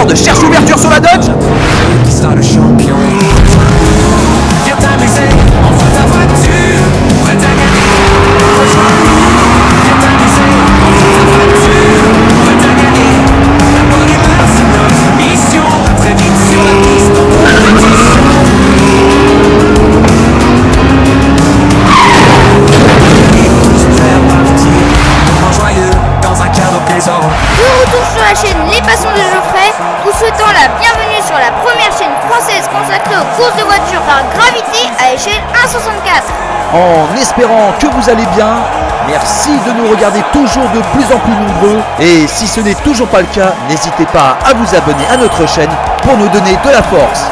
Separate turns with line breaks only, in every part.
Ford cherche l'ouverture sur la Dodge.
Qui sera le champion? Viens t'amuser, envoie ta voiture, prête à gagner. Viens t'amuser, envoie ta voiture, prête à gagner. La bonne humeur c'est notre mission. Très vite sur la piste en compétition. Et tous prêts à partir, moment joyeux dans un cadre plaisant.
De retour sur la chaîne Les Passions de Geoffrey, vous souhaitons la bienvenue sur la première chaîne française consacrée aux courses de voitures par gravité à échelle 1,64.
En espérant que vous allez bien, merci de nous regarder toujours de plus en plus nombreux. Et si ce n'est toujours pas le cas, n'hésitez pas à vous abonner à notre chaîne pour nous donner de la force.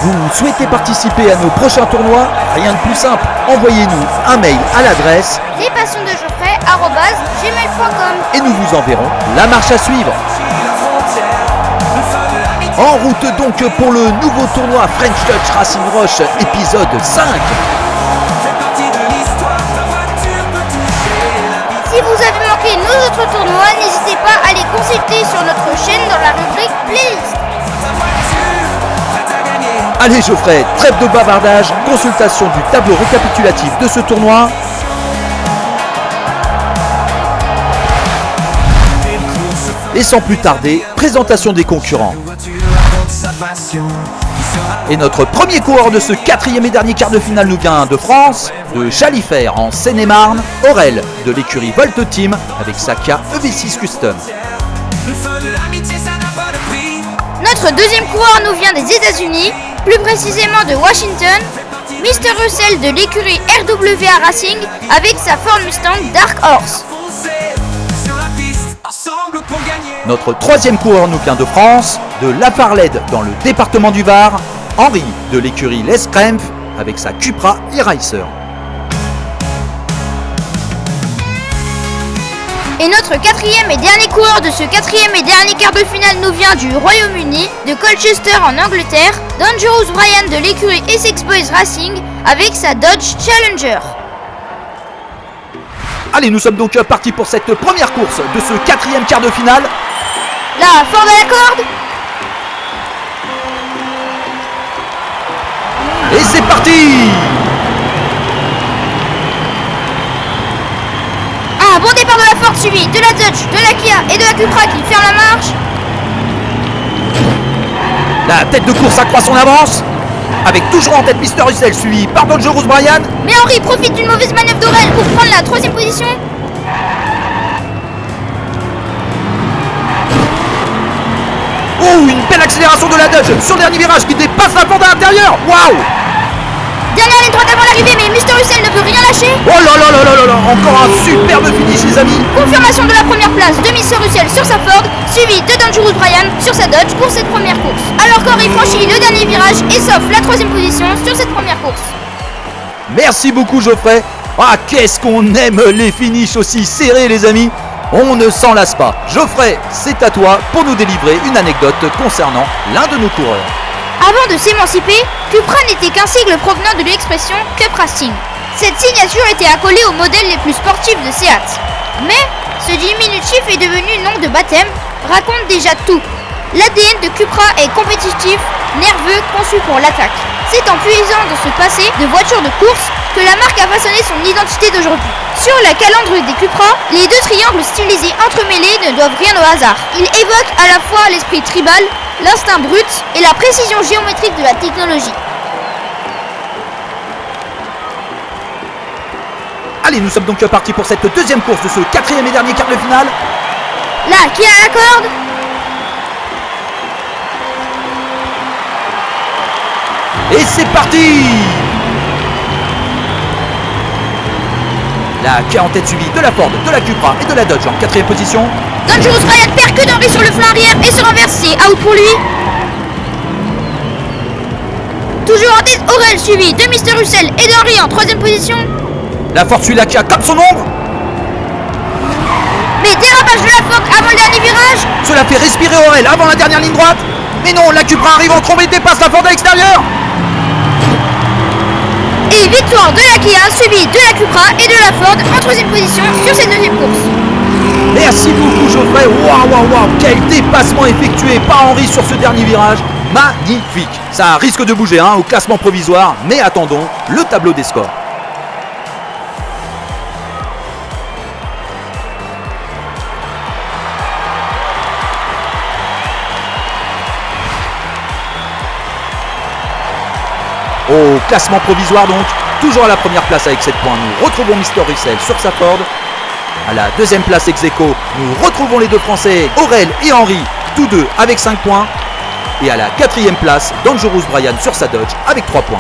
Vous souhaitez participer à nos prochains tournois? Rien de plus simple, envoyez-nous un mail à l'adresse
lespassionsdegeoffrey@gmail.com.
et nous vous enverrons la marche à suivre. En route donc pour le nouveau tournoi French Touch Racing Roche épisode 5.
Si vous avez manqué nos autres tournois, n'hésitez pas à les consulter sur notre chaîne dans la rubrique Playlist.
Allez Geoffrey, trêve de bavardage, consultation du tableau récapitulatif de ce tournoi. Et sans plus tarder, présentation des concurrents. Et notre premier coureur de ce quatrième et dernier quart de finale nous vient de France, de Chalifert en Seine-et-Marne, Aurel de l'écurie Volt Team avec sa K EV6 Custom.
Notre deuxième coureur nous vient des États-Unis, plus précisément de Washington, Mr. Russell de l'écurie RWA Racing avec sa Ford Mustang Dark Horse.
Notre troisième coureur nous vient de France, de La Farlède dans le département du Var, Henri de l'écurie Les Krempf avec sa Cupra e-Racer.
Et notre quatrième et dernier coureur de ce quatrième et dernier quart de finale nous vient du Royaume-Uni, de Colchester en Angleterre, Dangerous Brian de l'écurie Essex Boys Racing avec sa Dodge Challenger.
Allez, nous sommes donc partis pour cette première course de ce quatrième quart de finale.
La Ford à la corde.
Et c'est parti!
Un bon départ de la Ford suivi de la Dodge, de la Kia et de la Cupra qui ferme la marche.
La tête de course accroît son avance, avec toujours en tête Mr. Russell suivi par Dangerous Brian.
Mais Henri profite d'une mauvaise manœuvre d'Aurel pour prendre la troisième position.
Oh, une belle accélération de la Dodge sur le dernier virage qui dépasse la Ford à l'intérieur. Waouh!
Dernière ligne droite avant l'arrivée, mais Mr. Russell ne peut rien lâcher.
Oh là là là là là là! Encore un superbe finish les amis.
Confirmation de la première place de Mr. Russell sur sa Ford, suivi de Dangerous Brian sur sa Dodge pour cette première course. Alors qu'Henri franchit le dernier virage et s'offre la troisième position sur cette première course.
Merci beaucoup Geoffrey. Ah, qu'est-ce qu'on aime les finishes aussi serrés les amis. On ne s'en lasse pas. Geoffrey, c'est à toi pour nous délivrer une anecdote concernant l'un de nos coureurs.
Avant de s'émanciper, Cupra n'était qu'un sigle provenant de l'expression Cup Racing. Cette signature était accolée aux modèles les plus sportifs de Seat. Mais ce diminutif est devenu nom de baptême, raconte déjà tout. L'ADN de Cupra est compétitif, nerveux, conçu pour l'attaque. C'est en puisant dans ce passé de voitures de course que la marque a façonné son identité d'aujourd'hui. Sur la calandre des Cupra, les deux triangles stylisés entremêlés ne doivent rien au hasard. Ils évoquent à la fois l'esprit tribal, l'instinct brut et la précision géométrique de la technologie.
Allez, nous sommes donc partis pour cette deuxième course de ce quatrième et dernier quart de finale.
Là, qui a la corde?
Et c'est parti! La Kia en tête suivie de la Ford, de la Cupra et de la Dodge en quatrième position.
Dangerous Brian percute Henri sur le flanc arrière et se renverse, c'est out pour lui. Toujours en tête, Aurel suivi de Mr. Russell et d'Henri en troisième position.
La Ford suit la Kia comme son ombre.
Mais dérapage de la Ford avant le dernier virage.
Cela fait respirer Aurel avant la dernière ligne droite. Mais non, la Cupra arrive en trombe et dépasse la Ford à l'extérieur.
Et victoire de la Kia suivie de la Cupra et de la Ford en troisième position sur cette deuxième course.
Merci beaucoup Geoffrey. Waouh, quel dépassement effectué par Henri sur ce dernier virage. Magnifique. Ça risque de bouger au classement provisoire, mais attendons le tableau des scores. Au classement provisoire donc, toujours à la première place avec 7 points, nous retrouvons Mister Russell sur sa Ford. À la deuxième place ex aequo, nous retrouvons les deux Français, Aurel et Henri, tous deux avec 5 points. Et à la quatrième place, Dangerous Brian sur sa Dodge avec 3 points.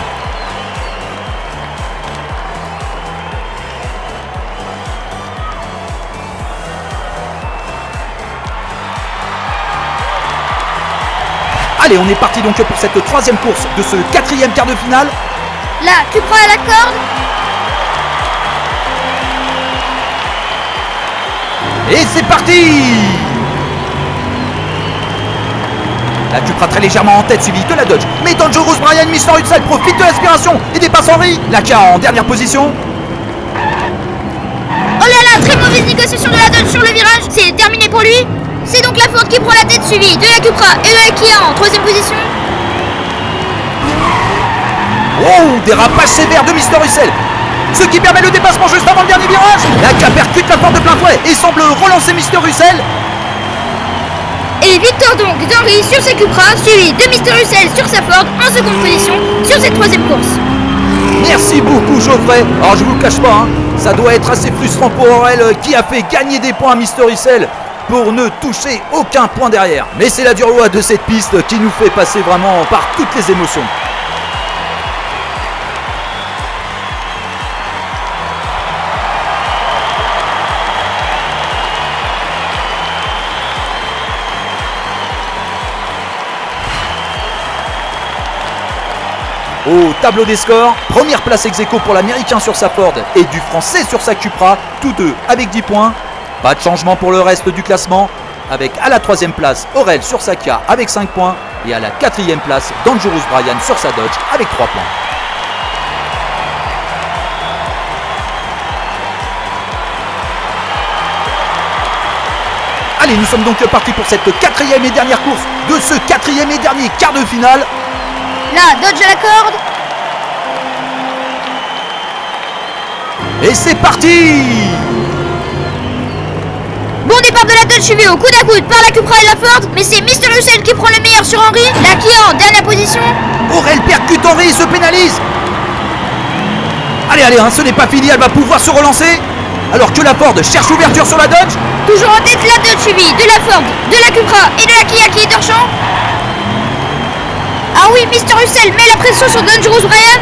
Allez, on est parti donc pour cette troisième course de ce quatrième quart de finale.
Là, Cupra à la corde.
Et c'est parti! La Cupra très légèrement en tête, suivi de la Dodge. Mais Dangerous Brian, Mister Russell profite de l'aspiration et dépasse Henri. La Kia en dernière position.
Oh là là, très mauvaise négociation de la Dodge sur le virage. C'est terminé pour lui. C'est donc la Ford qui prend la tête, suivie de la Cupra et de la Kia en troisième position.
Oh, dérapage sévère de Mister Russell. Ce qui permet le dépassement juste avant le dernier virage. La Kia percute la Ford de plein fouet et semble relancer Mister Russell.
Et victoire donc d'Henri sur sa Cupra, suivi de Mister Russell sur sa Ford en seconde position sur cette troisième course.
Merci beaucoup Geoffrey. Alors je vous le cache pas, ça doit être assez frustrant pour Aurel qui a fait gagner des points à Mister Russell pour ne toucher aucun point derrière. Mais c'est la dure loi de cette piste qui nous fait passer vraiment par toutes les émotions. Au tableau des scores, première place ex aequo pour l'Américain sur sa Ford et du Français sur sa Cupra, tous deux avec 10 points. Pas de changement pour le reste du classement, avec à la troisième place Aurel sur sa Kia avec 5 points et à la quatrième place Dangerous Brian sur sa Dodge avec 3 points. Allez, nous sommes donc partis pour cette quatrième et dernière course de ce quatrième et dernier quart de finale.
Là, Dodge à la corde.
Et c'est parti!
Bon départ de la Dodge suivi au coude à coude par la Cupra et la Ford, mais c'est Mister Russell qui prend le meilleur sur Henri. La Kia en dernière position.
Aurel percute Henri et se pénalise. Allez, ce n'est pas fini, elle va pouvoir se relancer. Alors que la Ford cherche ouverture sur la Dodge.
Toujours en tête la Dodge suivi de la Ford, de la Cupra et de la Kia qui est hors champ. Ah oui, Mister Russell met la pression sur Dangerous Brian.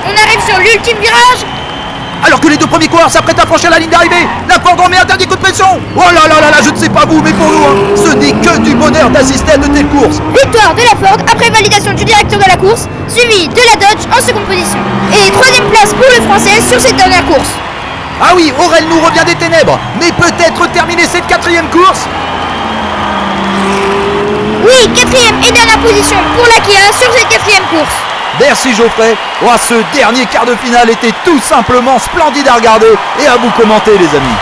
On arrive sur l'ultime virage.
Alors que les deux premiers coureurs s'apprêtent à franchir la ligne d'arrivée, la Ford en met un dernier coup de pression. Oh là là là là, je ne sais pas vous, mais pour nous, ce n'est que du bonheur d'assister à de telles courses.
Victoire de la Ford après validation du directeur de la course, suivi de la Dodge en seconde position. Et troisième place pour le Français sur cette dernière course.
Ah oui, Aurel nous revient des ténèbres, mais peut-être terminer cette quatrième course.
Oui, quatrième et dernière position pour la Kia sur cette quatrième course.
Merci Geoffrey. Oh, ce dernier quart de finale était tout simplement splendide à regarder et à vous commenter les amis.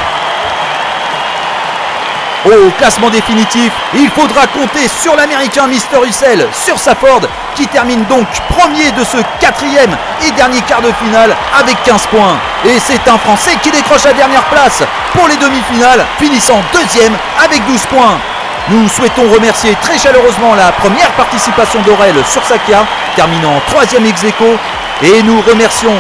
Au classement définitif, il faudra compter sur l'Américain Mister Russell sur sa Ford qui termine donc premier de ce quatrième et dernier quart de finale avec 15 points. Et c'est un Français qui décroche la dernière place pour les demi-finales, finissant deuxième avec 12 points. Nous souhaitons remercier très chaleureusement la première participation d'Aurel sur sa Kia, terminant troisième ex aequo, et nous remercions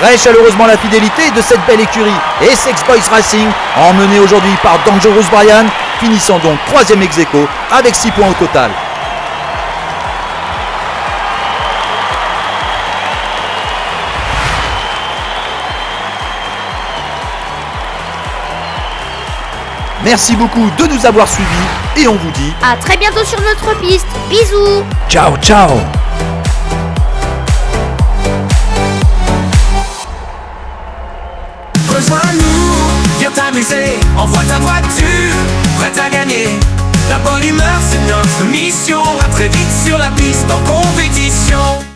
très chaleureusement la fidélité de cette belle écurie Essex Boys Racing, emmenée aujourd'hui par Dangerous Brian, finissant donc troisième ex aequo avec 6 points au total. Merci beaucoup de nous avoir suivis et on vous dit
à très bientôt sur notre piste. Bisous.
ciao ciao.
Rejoins-nous, viens t'amuser, envoie ta voiture, prête à gagner. La bonne humeur c'est notre mission, à très vite sur la piste en compétition.